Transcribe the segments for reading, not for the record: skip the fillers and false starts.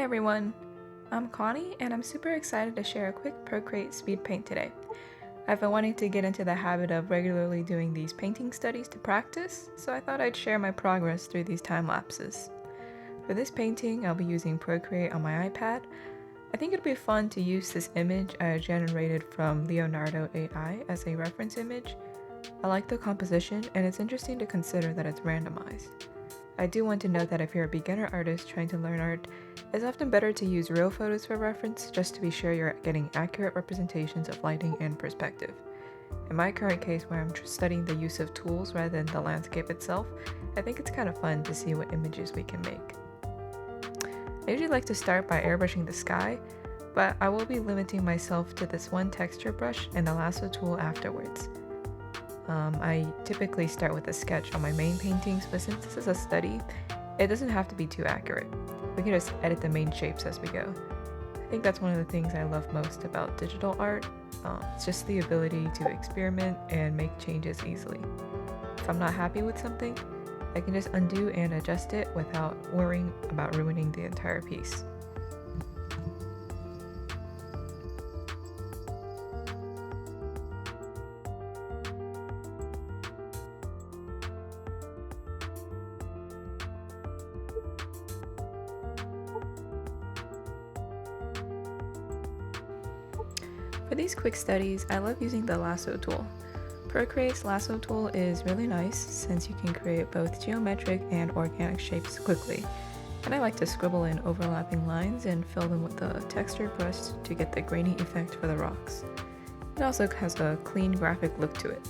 everyone, I'm Connie and I'm super excited to share a quick Procreate speed paint today. I've been wanting to get into the habit of regularly doing these painting studies to practice, so I thought I'd share my progress through these time lapses. For this painting, I'll be using Procreate on my iPad. I think it'd be fun to use this image I generated from Leonardo.ai as a reference image. I like the composition and it's interesting to consider that it's randomized. I do want to note that if you're a beginner artist trying to learn art, it's often better to use real photos for reference just to be sure you're getting accurate representations of lighting and perspective. In my current case, where I'm studying the use of tools rather than the landscape itself, I think it's kind of fun to see what images we can make. I usually like to start by airbrushing the sky, but I will be limiting myself to this one texture brush and the lasso tool afterwards. I typically start with a sketch on my main paintings, but since this is a study, it doesn't have to be too accurate. We can just edit the main shapes as we go. I think that's one of the things I love most about digital art. It's just the ability to experiment and make changes easily. If I'm not happy with something, I can just undo and adjust it without worrying about ruining the entire piece. For these quick studies, I love using the lasso tool. Procreate's lasso tool is really nice since you can create both geometric and organic shapes quickly, and I like to scribble in overlapping lines and fill them with a texture brush to get the grainy effect for the rocks. It also has a clean graphic look to it.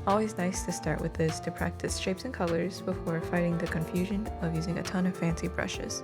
Always nice to start with this to practice shapes and colors before fighting the confusion of using a ton of fancy brushes.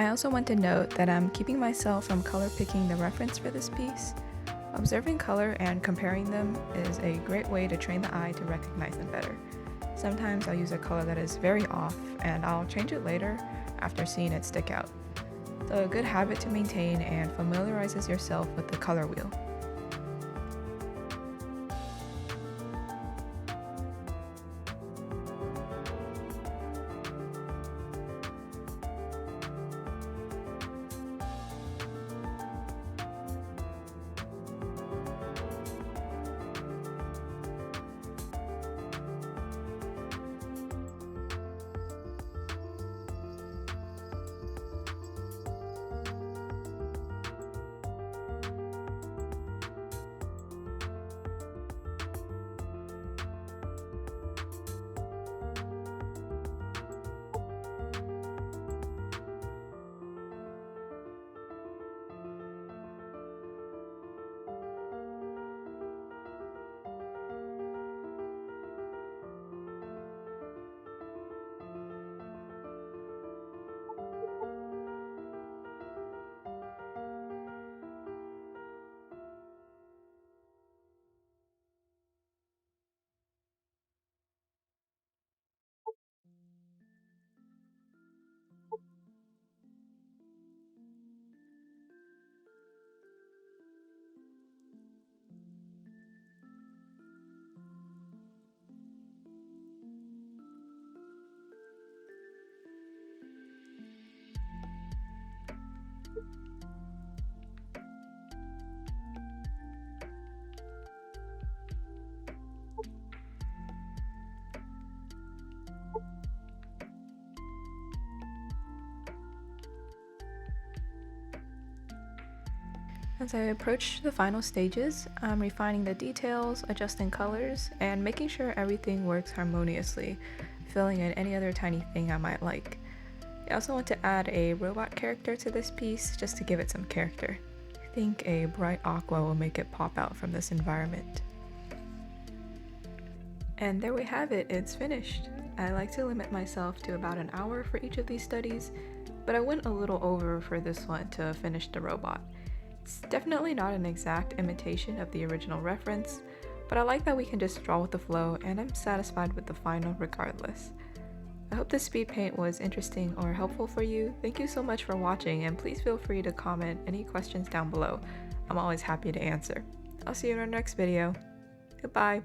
I also want to note that I'm keeping myself from color picking the reference for this piece. Observing color and comparing them is a great way to train the eye to recognize them better. Sometimes I'll use a color that is very off and I'll change it later after seeing it stick out. So a good habit to maintain and familiarizes yourself with the color wheel. As I approach the final stages, I'm refining the details, adjusting colors, and making sure everything works harmoniously, filling in any other tiny thing I might like. I also want to add a robot character to this piece just to give it some character. I think a bright aqua will make it pop out from this environment. And there we have it, it's finished. I like to limit myself to about an hour for each of these studies, but I went a little over for this one to finish the robot. It's definitely not an exact imitation of the original reference, but I like that we can just draw with the flow, and I'm satisfied with the final regardless. I hope this speed paint was interesting or helpful for you. Thank you so much for watching, and please feel free to comment any questions down below. I'm always happy to answer. I'll see you in our next video. Goodbye.